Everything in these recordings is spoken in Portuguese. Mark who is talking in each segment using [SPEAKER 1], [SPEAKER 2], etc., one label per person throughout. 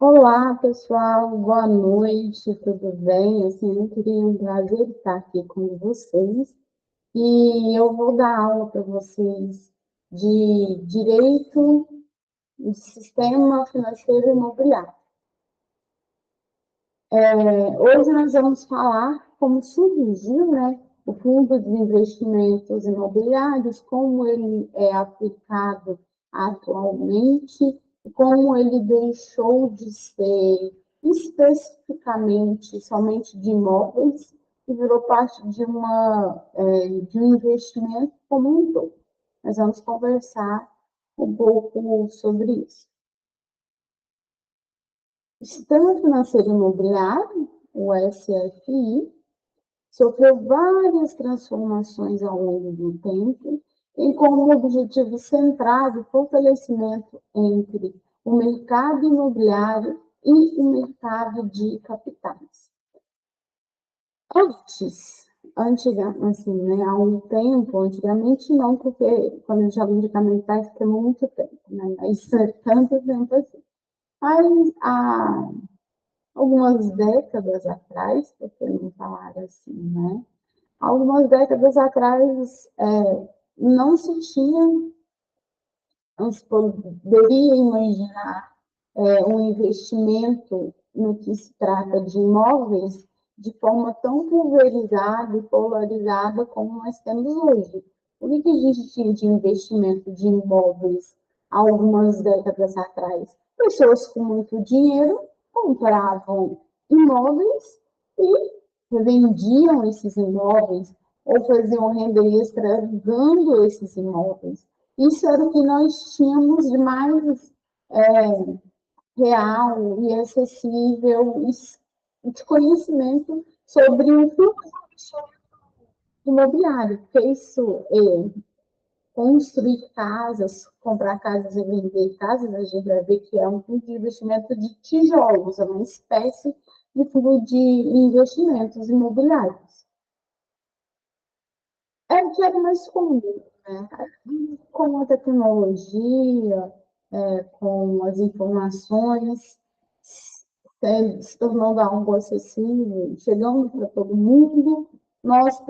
[SPEAKER 1] Olá, pessoal, boa noite, tudo bem? Assim, eu queria um prazer estar aqui com vocês e eu vou dar aula para vocês de Direito do Sistema Financeiro Imobiliário. Hoje nós vamos falar como surgiu, né, o Fundo de Investimentos Imobiliários, como ele é aplicado atualmente, e como ele deixou de ser especificamente somente de imóveis e virou parte de um investimento como um todo. Nós vamos conversar um pouco sobre isso. O Sistema Financeiro Imobiliário, o SFI, sofreu várias transformações ao longo do tempo, tem como objetivo centrado o fortalecimento entre o mercado imobiliário e o mercado de capitais. Assim, né, há um tempo, antigamente não, porque quando a gente fala de capitais, tem muito tempo, né, mas é tanto tempo assim. Mas algumas décadas atrás, porque não falar assim, né? Algumas décadas atrás, não se tinha, não se poderia imaginar um investimento no que se trata de imóveis de forma tão pulverizada e polarizada como nós temos hoje. O que a gente tinha de investimento de imóveis há algumas décadas atrás? Pessoas com muito dinheiro compravam imóveis e vendiam esses imóveis ou faziam renda extra alugando esses imóveis. Isso era o que nós tínhamos de mais real e acessível de conhecimento sobre o fluxo imobiliário, porque isso construir casas, comprar casas e vender casas, a gente vai ver que é um fundo de investimento de tijolos, é uma espécie de fundo de investimentos imobiliários. É o que era mais comum, né? Com a tecnologia, com as informações, se tornando algo acessível, chegando para todo mundo, nós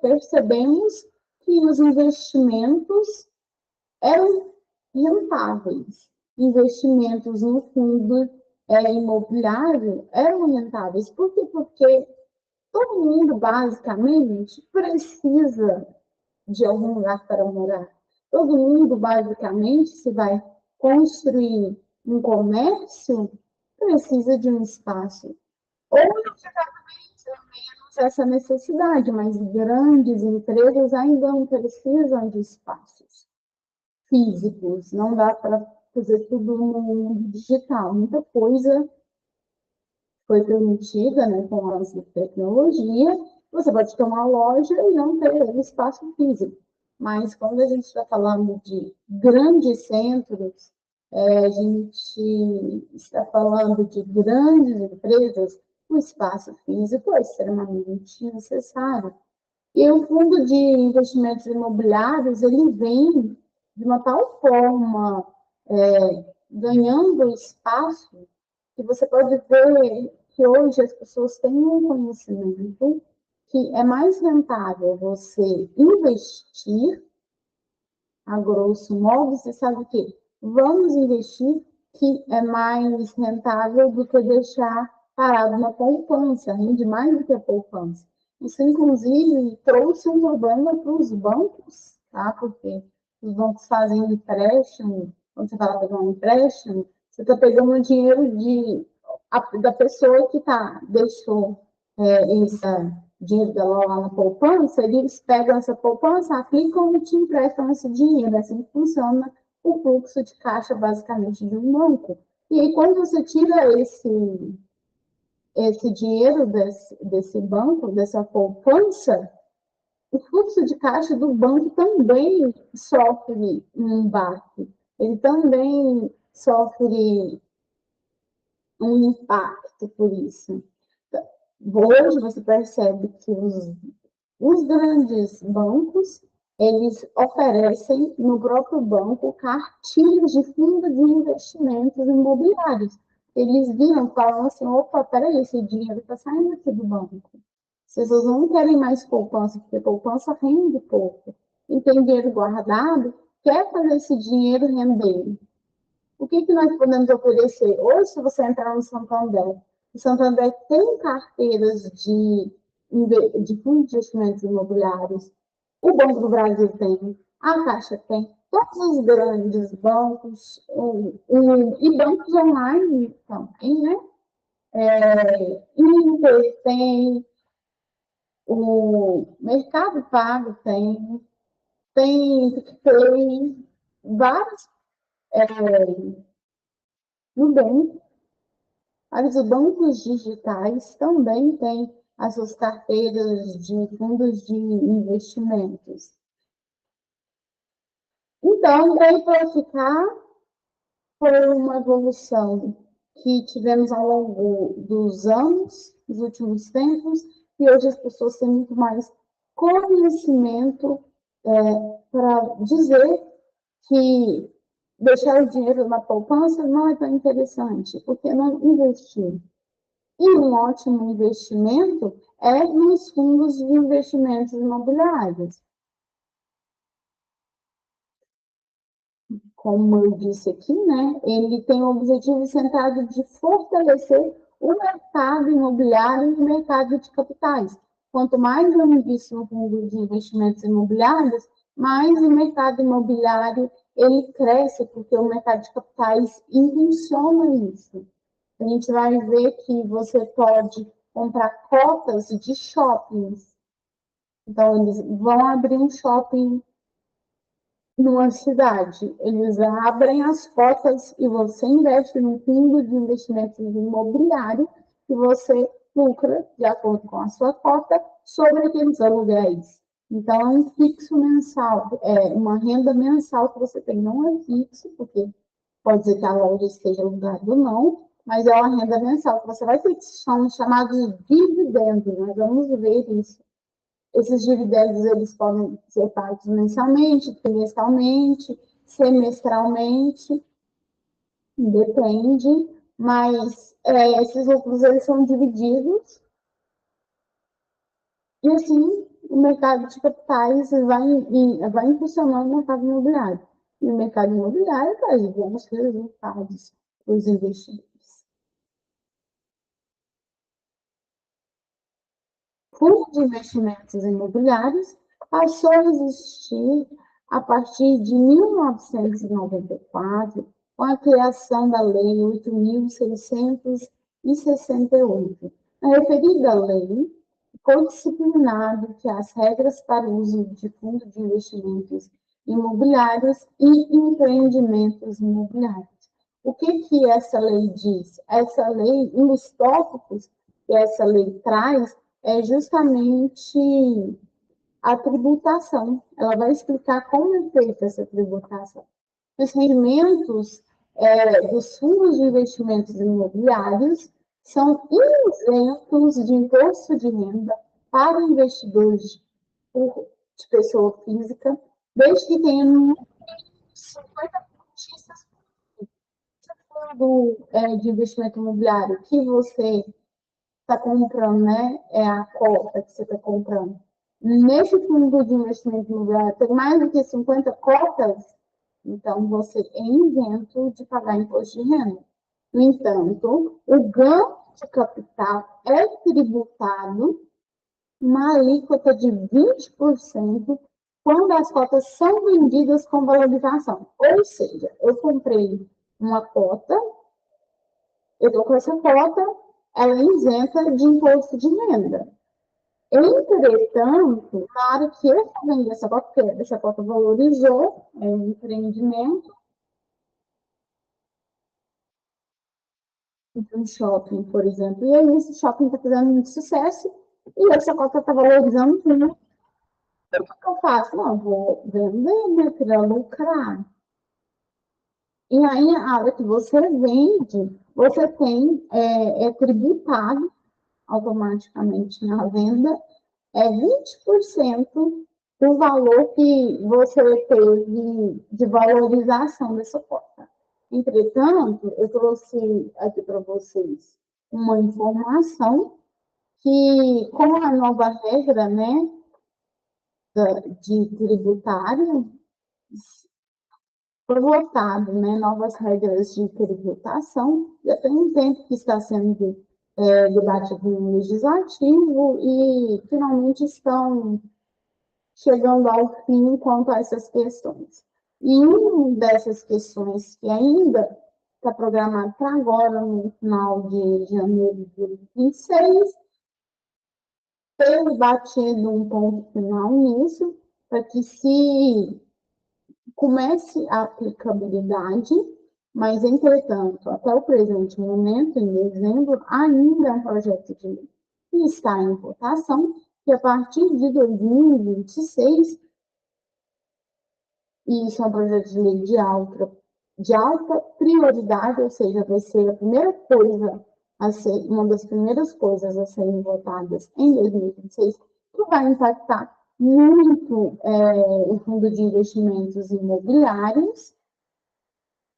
[SPEAKER 1] percebemos que os investimentos eram rentáveis. Investimentos no fundo imobiliário eram rentáveis. Por quê? Porque todo mundo, basicamente, precisa de algum lugar para morar. Todo mundo, basicamente, se vai construir um comércio, precisa de um espaço. Ou essa necessidade, mas grandes empresas ainda não precisam de espaços físicos, não dá para fazer tudo no mundo digital. Muita coisa foi permitida, né, com a tecnologia. Você pode ter uma loja e não ter espaço físico. Mas quando a gente está falando de grandes centros, a gente está falando de grandes empresas, o espaço físico é extremamente necessário. E o fundo de investimentos imobiliários, ele vem de uma tal forma, ganhando espaço, que você pode ver que hoje as pessoas têm um conhecimento que é mais rentável você investir, a grosso modo, você sabe que vamos investir, que é mais rentável do que deixar parado na poupança, rende mais do que a poupança. Isso, inclusive, trouxe um problema para os bancos, tá? Porque os bancos fazem empréstimo, quando você fala pegar um empréstimo, você está pegando o dinheiro da pessoa que deixou esse dinheiro dela lá na poupança, eles pegam essa poupança, aplicam e te emprestam esse dinheiro. Assim que funciona o fluxo de caixa, basicamente, de um banco. E aí, quando você tira esse dinheiro desse banco, dessa poupança, o fluxo de caixa do banco também sofre um baque. Ele também sofre um impacto por isso. Hoje você percebe que os grandes bancos, eles oferecem no próprio banco cartilhas de fundo de investimentos imobiliários. eles viram, falam assim, opa, peraí, esse dinheiro está saindo aqui do banco. As pessoas não querem mais poupança, porque poupança rende pouco. E tem dinheiro guardado, quer fazer esse dinheiro render. O que, que nós podemos oferecer? Hoje, se você entrar no Santander, o Santander tem carteiras de fundos de investimentos imobiliários, o Banco do Brasil tem, a Caixa tem, todos os grandes bancos, e bancos online também, né? Inter tem, o Mercado Pago tem vários, Nubank, vários bancos digitais também têm as suas carteiras de fundos de investimentos. Então, veio para ficar, foi uma evolução que tivemos ao longo dos anos, dos últimos tempos, e hoje as pessoas têm muito mais conhecimento para dizer que deixar o dinheiro na poupança não é tão interessante, porque não investir. E um ótimo investimento é nos fundos de investimentos imobiliários. Como eu disse aqui, né, ele tem o objetivo centrado de fortalecer o mercado imobiliário e o mercado de capitais. Quanto mais eu invisto no fundo de investimentos imobiliários, mais o mercado imobiliário ele cresce, porque o mercado de capitais impulsiona isso. A gente vai ver que você pode comprar cotas de shoppings. Então, eles vão abrir um shopping numa cidade. Eles abrem as cotas e você investe no fundo de investimentos imobiliário e você lucra, de acordo com a sua cota, sobre aqueles aluguéis. Então, é um fixo mensal, é uma renda mensal que você tem. Não é fixo, porque pode ser que a loja esteja alugada ou não, mas é uma renda mensal que você vai ter, que são chamados dividendos. Nós vamos ver isso. Esses dividendos eles podem ser pagos mensalmente, trimestralmente, semestralmente, depende, mas esses lucros eles são divididos e assim o mercado de capitais vai impulsionando o mercado imobiliário. E o mercado imobiliário traz bons resultados para os investidores. Fundo de investimentos imobiliários passou a existir a partir de 1994, com a criação da Lei 8.668. A referida lei foi disciplinado que as regras para o uso de fundo de investimentos imobiliários e empreendimentos imobiliários. O que essa lei diz? Essa lei, um dos tópicos que essa lei traz é justamente a tributação. Ela vai explicar como é feita essa tributação. Os rendimentos dos fundos de investimentos imobiliários são isentos de imposto de renda para investidores de pessoa física, desde que tenha no mínimo 50 cotistas fundo de investimento imobiliário que você está comprando, né? É a cota que você está comprando. Nesse fundo de investimento imobiliário, tem mais do que 50 cotas, então você é isento de pagar imposto de renda. No entanto, o ganho de capital é tributado uma alíquota de 20% quando as cotas são vendidas com valorização. Ou seja, eu comprei uma cota, eu estou com essa cota, ela é isenta de imposto de renda. Entretanto, na hora que eu vendi essa cota, porque essa cota valorizou, é um empreendimento de um shopping, por exemplo, e aí esse shopping está fazendo muito sucesso e essa cota está valorizando muito. Então, o que eu faço? Não, eu vou vender, né, para lucrar. E aí, a hora que você vende, você tem, tributado automaticamente na venda, 20% do valor que você teve de valorização dessa cota. Entretanto, eu trouxe aqui para vocês uma informação que, com a nova regra, né, de tributário, foi votado, né, novas regras de tributação, já tem um tempo que está sendo debatido no legislativo e finalmente estão chegando ao fim quanto a essas questões. E uma dessas questões que ainda está programado para agora, no final de janeiro de 2026, foi debatido um ponto final nisso, para que se comece a aplicabilidade, mas, entretanto, até o presente momento, em dezembro, ainda é um projeto de lei que está em votação, que a partir de 2026, e isso é um projeto de lei de alta prioridade, ou seja, vai ser a primeira coisa a ser, uma das primeiras coisas a serem votadas em 2026, que vai impactar muito o fundo de investimentos imobiliários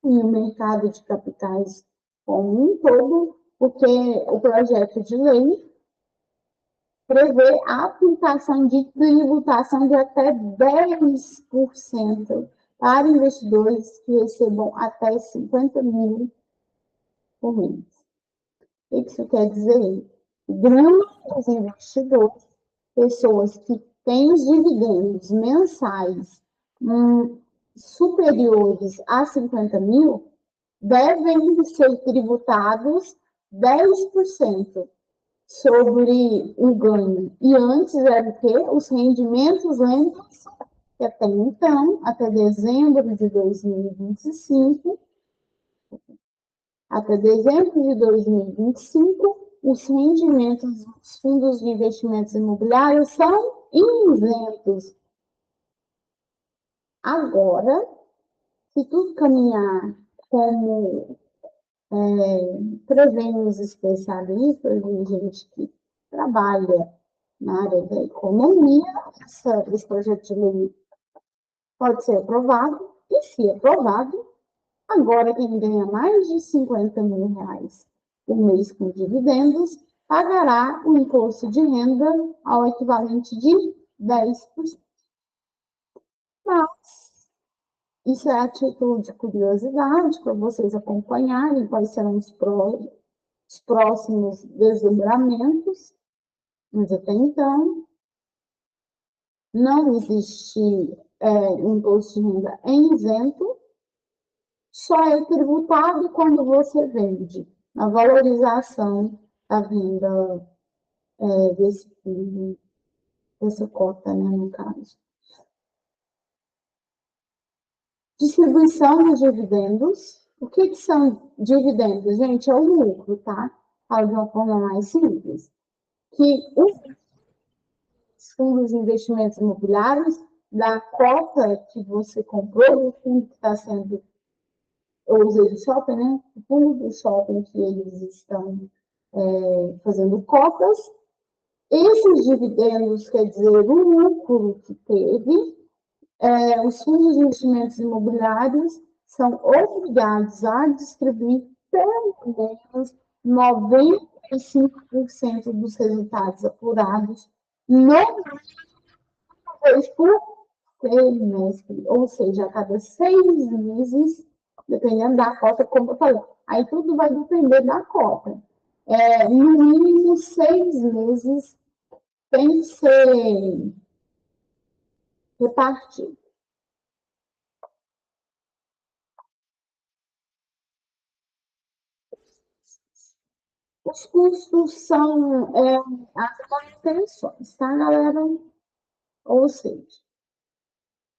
[SPEAKER 1] e o mercado de capitais como um todo, porque o projeto de lei prevê a aplicação de tributação de até 10% para investidores que recebam até 50 mil por mês. O que isso quer dizer? Grandes investidores, pessoas que têm dividendos mensais superiores a 50 mil, devem ser tributados 10% sobre o ganho. E antes era o quê? Os rendimentos lentos, que até então, até dezembro de 2025, os rendimentos dos fundos de investimentos imobiliários são isentos. Agora, se tudo caminhar como prevêem os especialistas e gente que trabalha na área da economia, esse projeto de lei pode ser aprovado, e se aprovado, agora quem ganha mais de 50 mil reais por mês com dividendos, pagará o imposto de renda ao equivalente de 10%. Mas isso é a título de curiosidade, para vocês acompanharem quais serão os próximos desdobramentos, mas até então não existe imposto de renda isento, só é tributado quando você vende, na valorização da venda dessa cota, né, no caso. Distribuição de dividendos. O que são dividendos? Gente, é o lucro, tá? Falo de uma forma mais simples. Que os fundos de investimentos imobiliários, da cota que você comprou, do fundo que está sendo, eu usei do shopping, né? O fundo do shopping que eles estão fazendo cotas. Esses dividendos, quer dizer, o lucro que teve, os fundos de investimentos imobiliários são obrigados a distribuir pelo menos 95% dos resultados apurados no mês por trimestre, ou seja, a cada 6 meses, dependendo da cota, como eu falei. Aí tudo vai depender da cota. No mínimo 6 meses tem que ser repartido. Os custos são as manutenções, tá, galera? Ou seja,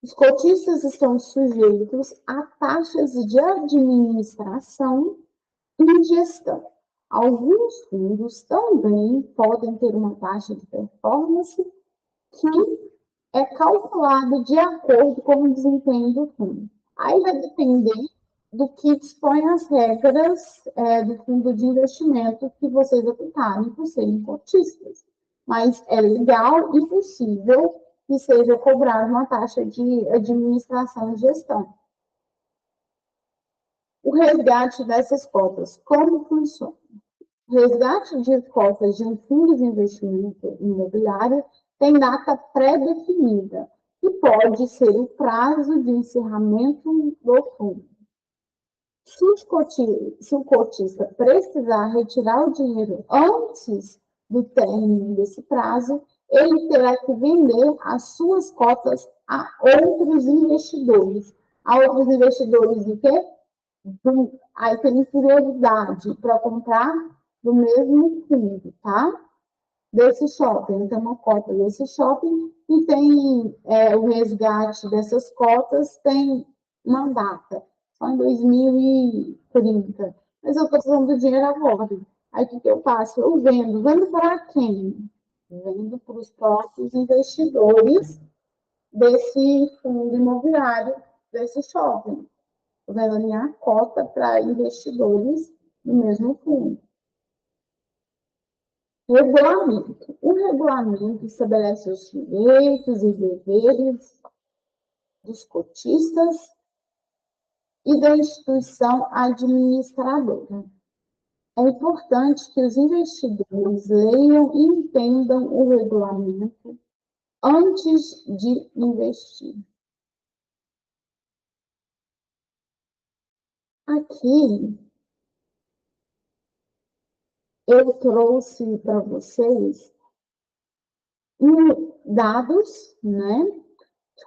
[SPEAKER 1] os cotistas estão sujeitos a taxas de administração e gestão. Alguns fundos também podem ter uma taxa de performance que é calculada de acordo com o desempenho do fundo. Aí vai depender do que dispõem as regras do fundo de investimento que vocês optarem por serem cotistas. Mas é legal e possível que seja cobrada uma taxa de administração e gestão. O O resgate dessas cotas, como funciona? O resgate de cotas de um fundo de investimento imobiliário tem data pré-definida, e pode ser o prazo de encerramento do fundo. Se o cotista precisar retirar o dinheiro antes do término desse prazo, ele terá que vender as suas cotas a outros investidores. A outros investidores de quê? Aí tem prioridade para comprar do mesmo fundo, tá? Desse shopping. Tem uma cota desse shopping e tem o resgate dessas cotas, tem uma data, só em 2030. Mas eu estou precisando do dinheiro agora. Aí o que eu faço? Eu vendo. Vendo para quem? Vendo para os próprios investidores desse fundo imobiliário, desse shopping. Estou vendo a minha cota para investidores do mesmo fundo. Regulamento. O regulamento estabelece os direitos e deveres dos cotistas e da instituição administradora. É importante que os investidores leiam e entendam o regulamento antes de investir. Aqui eu trouxe para vocês dados, né?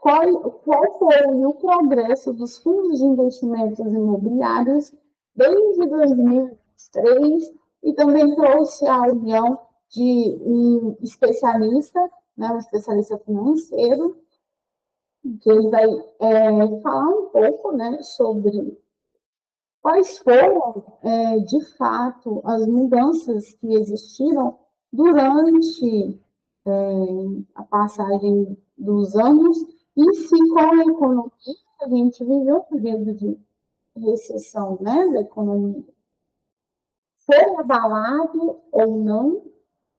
[SPEAKER 1] Qual foi o progresso dos fundos de investimentos imobiliários desde 2023 e também trouxe a união de um especialista, né, um especialista financeiro, que ele vai falar um pouco, né, sobre quais foram, de fato, as mudanças que existiram durante a passagem dos anos e se com a economia a gente viveu um período de recessão, né, da economia, foi abalado ou não,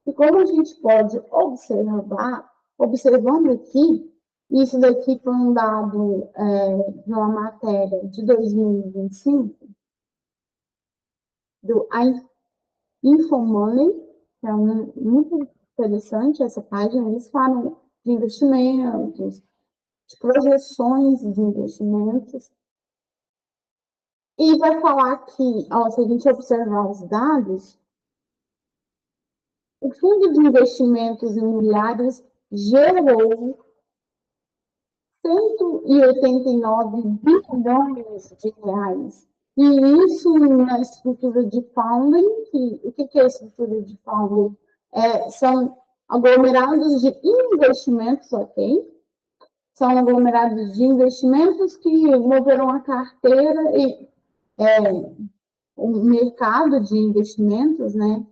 [SPEAKER 1] e como a gente pode observar, observando aqui, isso daqui foi um dado de uma matéria de 2025, do Infomoney, que é muito interessante essa página. Eles falam de investimentos, de projeções de investimentos, e vai falar que, se a gente observar os dados, o Fundo de Investimentos Imobiliários gerou 189 bilhões de reais. E isso na estrutura de funding, o que é a estrutura de funding? São aglomerados de investimentos, ok? São aglomerados de investimentos que moveram a carteira e o mercado de investimentos, né?